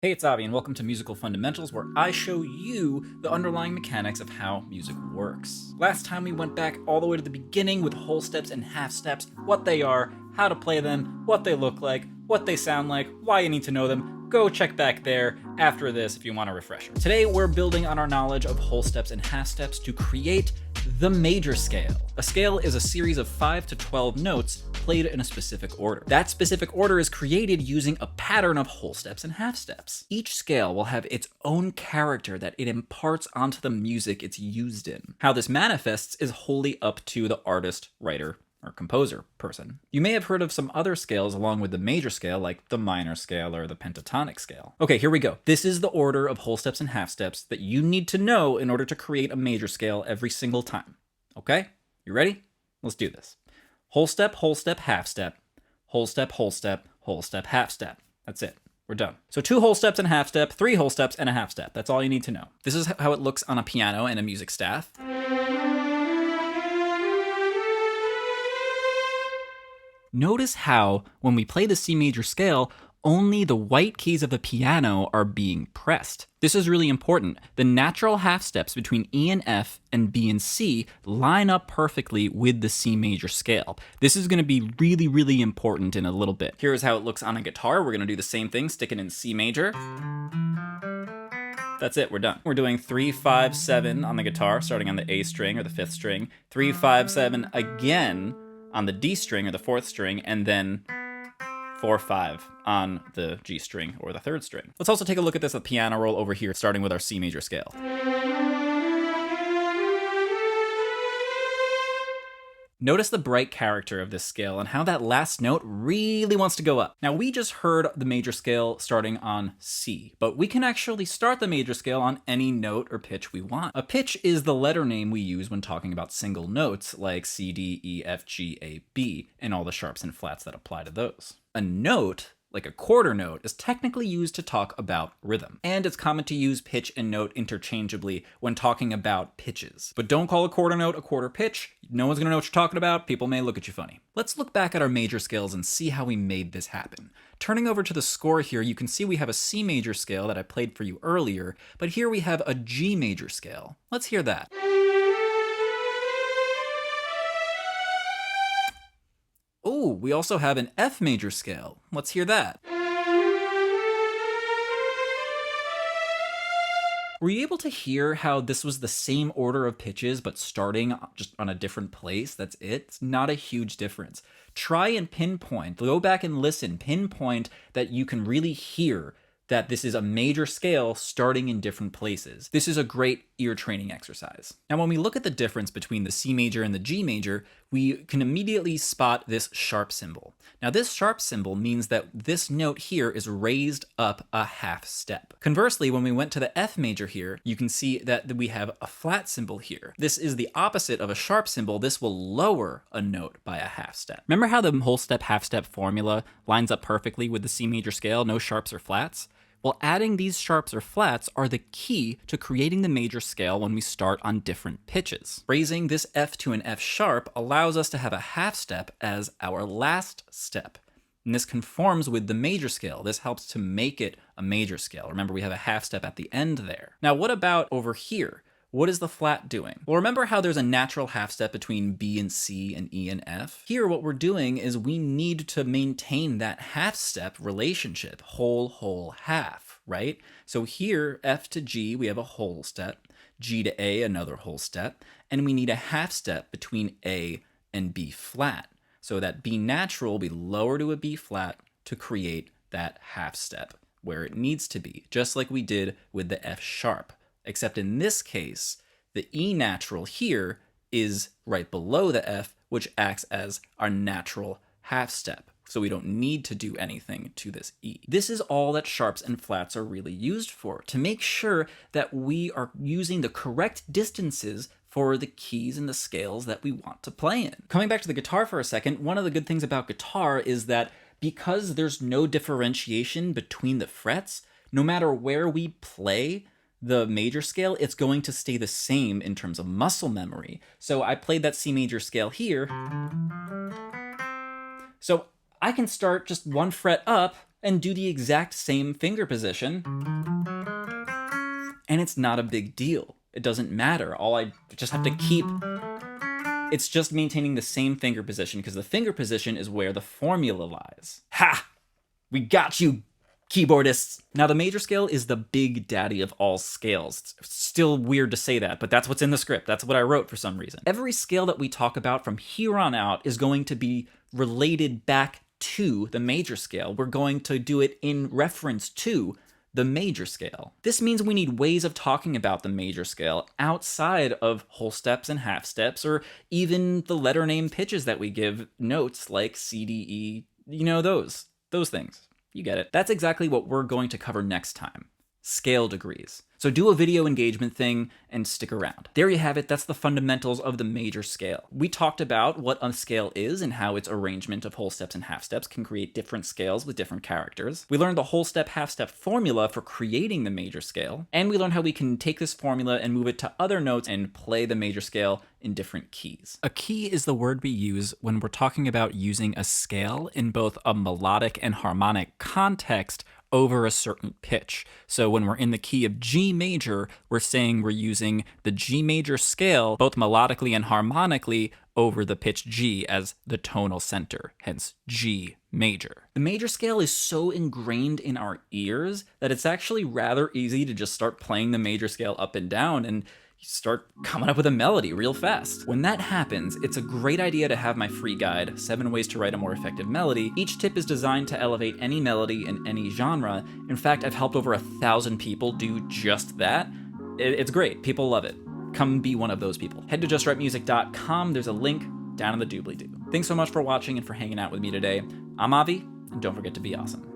Hey, it's Avi, and welcome to Musical Fundamentals, where I show you the underlying mechanics of how music works. Last time we went back all the way to the beginning with whole steps and half steps, what they are, how to play them, what they look like, what they sound like, why you need to know them. Go check back there after this if you want a refresher. Today we're building on our knowledge of whole steps and half steps to create the major scale. A scale is a series of 5 to 12 notes played in a specific order. That specific order is created using a pattern of whole steps and half steps. Each scale will have its own character that it imparts onto the music it's used in. How this manifests is wholly up to the artist, writer, or composer person. You may have heard of some other scales along with the major scale, like the minor scale or the pentatonic scale. Okay, here we go. This is the order of whole steps and half steps that you need to know in order to create a major scale every single time. Okay? You ready? Let's do this. Whole step, half step, whole step, half step. That's it. We're done. So 2 whole steps and a half step, 3 whole steps and a half step. That's all you need to know. This is how it looks on a piano and a music staff. Notice how, when we play the C major scale, only the white keys of the piano are being pressed. This is really important. The natural half steps between E and F and B and C line up perfectly with the C major scale. This is going to be really, really important in a little bit. Here's how it looks on a guitar. We're going to do the same thing, stick it in C major. That's it, we're done. We're doing 3, 5, 7 on the guitar, starting on the A string or the 5th string, 3, 5, 7 again on the D string or the 4th string, and then 4, 5 on the G string or the 3rd string. Let's also take a look at this piano roll over here, starting with our C major scale. Notice the bright character of this scale and how that last note really wants to go up. Now, we just heard the major scale starting on C, but we can actually start the major scale on any note or pitch we want. A pitch is the letter name we use when talking about single notes like C, D, E, F, G, A, B, and all the sharps and flats that apply to those. A note, like a quarter note, is technically used to talk about rhythm. And it's common to use pitch and note interchangeably when talking about pitches. But don't call a quarter note a quarter pitch. No one's gonna know what you're talking about. People may look at you funny. Let's look back at our major scales and see how we made this happen. Turning over to the score here, you can see we have a C major scale that I played for you earlier, but here we have a G major scale. Let's hear that. Oh, we also have an F major scale. Let's hear that. Were you able to hear how this was the same order of pitches, but starting just on a different place? That's it. It's not a huge difference. Try and pinpoint, go back and listen, pinpoint that you can really hear that this is a major scale starting in different places. This is a great ear training exercise. Now, when we look at the difference between the C major and the G major, we can immediately spot this sharp symbol. Now, this sharp symbol means that this note here is raised up a half step. Conversely, when we went to the F major here, you can see that we have a flat symbol here. This is the opposite of a sharp symbol. This will lower a note by a half step. Remember how the whole step, half step formula lines up perfectly with the C major scale, no sharps or flats? Well, adding these sharps or flats are the key to creating the major scale when we start on different pitches. Raising this F to an F sharp allows us to have a half step as our last step. And this conforms with the major scale. This helps to make it a major scale. Remember, we have a half step at the end there. Now, what about over here? What is the flat doing? Well, remember how there's a natural half step between B and C and E and F? Here, what we're doing is we need to maintain that half step relationship, whole, half, right? So here, F to G, we have a whole step, G to A, another whole step, and we need a half step between A and B flat. So that B natural will be lower to a B flat to create that half step where it needs to be, just like we did with the F sharp. Except in this case, the E natural here is right below the F, which acts as our natural half step. So we don't need to do anything to this E. This is all that sharps and flats are really used for, to make sure that we are using the correct distances for the keys and the scales that we want to play in. Coming back to the guitar for a second, one of the good things about guitar is that because there's no differentiation between the frets, no matter where we play the major scale, it's going to stay the same in terms of muscle memory. So I played that C major scale here. So I can start just one fret up and do the exact same finger position, and it's not a big deal. It doesn't matter. All I just have to keep... It's just maintaining the same finger position, because the finger position is where the formula lies. Ha! We got you, keyboardists! Now, the major scale is the big daddy of all scales. It's still weird to say that, but that's what's in the script. That's what I wrote for some reason. Every scale that we talk about from here on out is going to be related back to the major scale. We're going to do it in reference to the major scale. This means we need ways of talking about the major scale outside of whole steps and half steps, or even the letter name pitches that we give notes like C, D, E, you know, those things. You get it. That's exactly what we're going to cover next time. Scale degrees. So do a video engagement thing and stick around. There you have it. That's the fundamentals of the major scale. We talked about what a scale is and how its arrangement of whole steps and half steps can create different scales with different characters. We learned the whole step, half step formula for creating the major scale. And we learned how we can take this formula and move it to other notes and play the major scale in different keys. A key is the word we use when we're talking about using a scale in both a melodic and harmonic context over a certain pitch. So when we're in the key of G major, we're saying we're using the G major scale, both melodically and harmonically, over the pitch G as the tonal center, hence G major. The major scale is so ingrained in our ears that it's actually rather easy to just start playing the major scale up and down and you start coming up with a melody real fast. When that happens, it's a great idea to have my free guide, 7 Ways to Write a More Effective Melody. Each tip is designed to elevate any melody in any genre. In fact, I've helped over 1,000 people do just that. It's great. People love it. Come be one of those people. Head to justwritemusic.com. There's a link down in the doobly-doo. Thanks so much for watching and for hanging out with me today. I'm Avi, and don't forget to be awesome.